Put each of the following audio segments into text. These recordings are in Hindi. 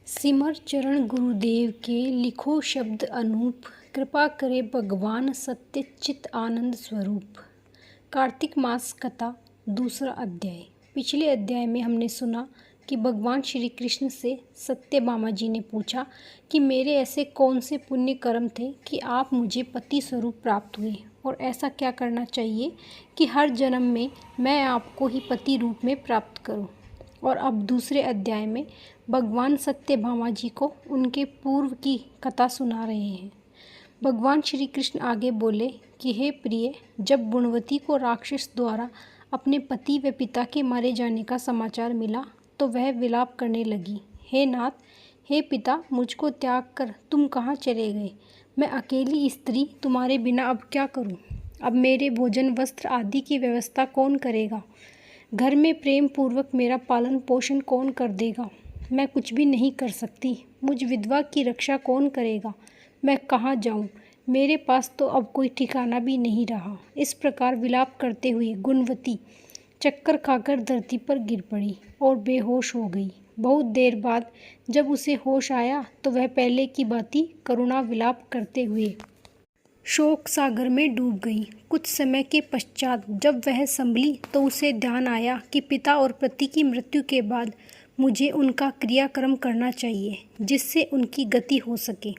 सिमर चरण गुरुदेव के लिखो शब्द अनूप। कृपा करे भगवान सत्य चित आनंद स्वरूप। कार्तिक मास कथा दूसरा अध्याय। पिछले अध्याय में हमने सुना कि भगवान श्री कृष्ण से सत्यभामा जी ने पूछा कि मेरे ऐसे कौन से पुण्य कर्म थे कि आप मुझे पति स्वरूप प्राप्त हुए, और ऐसा क्या करना चाहिए कि हर जन्म में मैं आपको ही पति रूप में प्राप्त करूं। और अब दूसरे अध्याय में भगवान सत्यभामा जी को उनके पूर्व की कथा सुना रहे हैं। भगवान श्री कृष्ण आगे बोले कि हे प्रिय, जब गुणवती को राक्षस द्वारा अपने पति व पिता के मारे जाने का समाचार मिला तो वह विलाप करने लगी। हे नाथ, हे पिता, मुझको त्याग कर तुम कहाँ चले गए? मैं अकेली स्त्री तुम्हारे बिना अब क्या करूं? अब मेरे भोजन वस्त्र आदि की व्यवस्था कौन करेगा? घर में प्रेम पूर्वक मेरा पालन पोषण कौन कर देगा? मैं कुछ भी नहीं कर सकती। मुझ विधवा की रक्षा कौन करेगा? मैं कहाँ जाऊँ? मेरे पास तो अब कोई ठिकाना भी नहीं रहा। इस प्रकार विलाप करते हुए गुणवती चक्कर खाकर धरती पर गिर पड़ी और बेहोश हो गई। बहुत देर बाद जब उसे होश आया तो वह पहले की भांति करुणा विलाप करते हुए शोक सागर में डूब गई। कुछ समय के पश्चात जब वह संभली तो उसे ध्यान आया कि पिता और पति की मृत्यु के बाद मुझे उनका क्रियाक्रम करना चाहिए जिससे उनकी गति हो सके।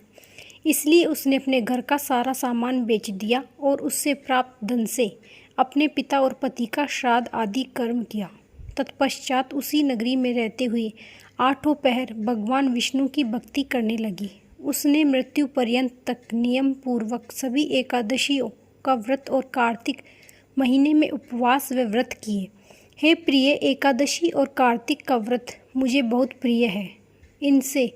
इसलिए उसने अपने घर का सारा सामान बेच दिया और उससे प्राप्त धन से अपने पिता और पति का श्राद्ध आदि कर्म किया। तत्पश्चात उसी नगरी में रहते हुए 8 पहर भगवान विष्णु की भक्ति करने लगी। उसने मृत्यु पर्यंत तक नियम पूर्वक सभी एकादशियों का व्रत और कार्तिक महीने में उपवास व व्रत किए। हे प्रिय, एकादशी और कार्तिक का व्रत मुझे बहुत प्रिय है। इनसे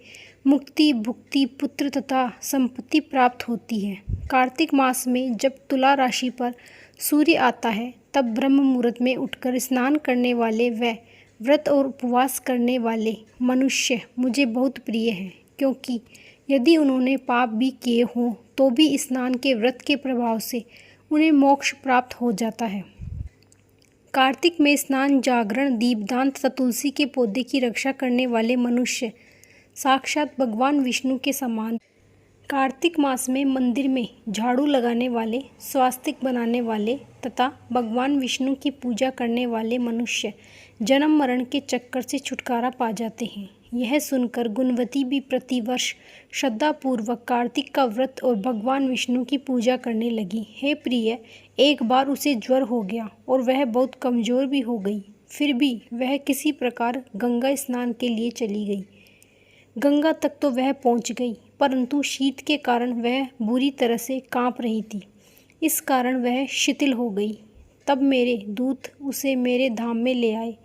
मुक्ति, भुक्ति, पुत्र तथा संपत्ति प्राप्त होती है। कार्तिक मास में जब तुला राशि पर सूर्य आता है तब ब्रह्म मुहूर्त में उठकर स्नान करने वाले व व्रत और उपवास करने वाले मनुष्य मुझे बहुत प्रिय हैं, क्योंकि यदि उन्होंने पाप भी किए हों तो भी स्नान के व्रत के प्रभाव से उन्हें मोक्ष प्राप्त हो जाता है। कार्तिक में स्नान, जागरण, दीपदान तथा तुलसी के पौधे की रक्षा करने वाले मनुष्य साक्षात भगवान विष्णु के समान। कार्तिक मास में मंदिर में झाड़ू लगाने वाले, स्वास्तिक बनाने वाले तथा भगवान विष्णु की पूजा करने वाले मनुष्य जन्म मरण के चक्कर से छुटकारा पा जाते हैं। यह सुनकर गुणवती भी प्रतिवर्ष श्रद्धापूर्वक कार्तिक का व्रत और भगवान विष्णु की पूजा करने लगी। हे प्रिय, एक बार उसे ज्वर हो गया और वह बहुत कमज़ोर भी हो गई। फिर भी वह किसी प्रकार गंगा स्नान के लिए चली गई। गंगा तक तो वह पहुंच गई, परंतु शीत के कारण वह बुरी तरह से कांप रही थी। इस कारण वह शिथिल हो गई। तब मेरे दूत उसे मेरे धाम में ले आए।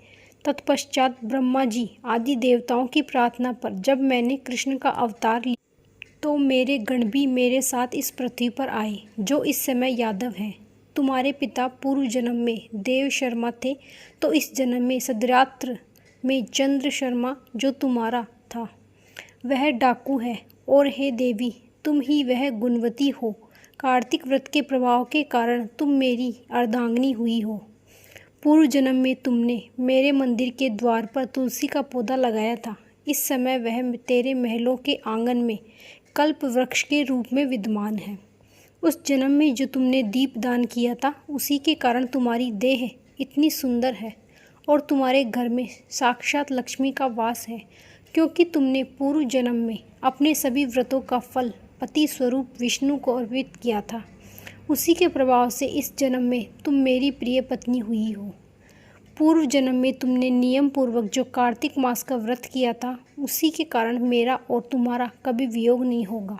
तत्पश्चात ब्रह्मा जी आदि देवताओं की प्रार्थना पर जब मैंने कृष्ण का अवतार लिया तो मेरे गण भी मेरे साथ इस पृथ्वी पर आए, जो इस समय यादव हैं। तुम्हारे पिता पूर्व जन्म में देव शर्मा थे, तो इस जन्म में सदरात्र में चंद्र शर्मा जो तुम्हारा था वह डाकू है। और हे देवी, तुम ही वह गुणवती हो। कार्तिक व्रत के प्रभाव के कारण तुम मेरी अर्धांगिनी हुई हो। पूर्व जन्म में तुमने मेरे मंदिर के द्वार पर तुलसी का पौधा लगाया था। इस समय वह तेरे महलों के आंगन में कल्प वृक्ष के रूप में विद्यमान है। उस जन्म में जो तुमने दीप दान किया था उसी के कारण तुम्हारी देह इतनी सुंदर है और तुम्हारे घर में साक्षात लक्ष्मी का वास है, क्योंकि तुमने पूर्व जन्म में अपने सभी व्रतों का फल पति स्वरूप विष्णु को अर्पित किया था। उसी के प्रभाव से इस जन्म में तुम मेरी प्रिय पत्नी हुई हो। पूर्व जन्म में तुमने नियम पूर्वक जो कार्तिक मास का व्रत किया था उसी के कारण मेरा और तुम्हारा कभी वियोग नहीं होगा।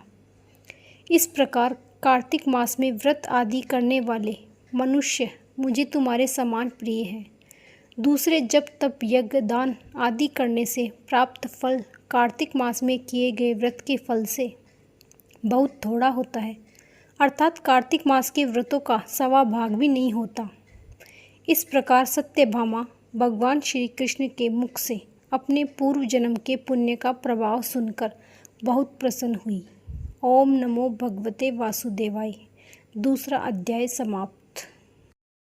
इस प्रकार कार्तिक मास में व्रत आदि करने वाले मनुष्य मुझे तुम्हारे समान प्रिय हैं। दूसरे जप तप यज्ञ दान आदि करने से प्राप्त फल कार्तिक मास में किए गए व्रत के फल से बहुत थोड़ा होता है, अर्थात कार्तिक मास के व्रतों का 1/4 भाग भी नहीं होता। इस प्रकार सत्यभामा भगवान श्री कृष्ण के मुख से अपने पूर्व जन्म के पुण्य का प्रभाव सुनकर बहुत प्रसन्न हुई। ओम नमो भगवते वासुदेवाय। दूसरा अध्याय समाप्त।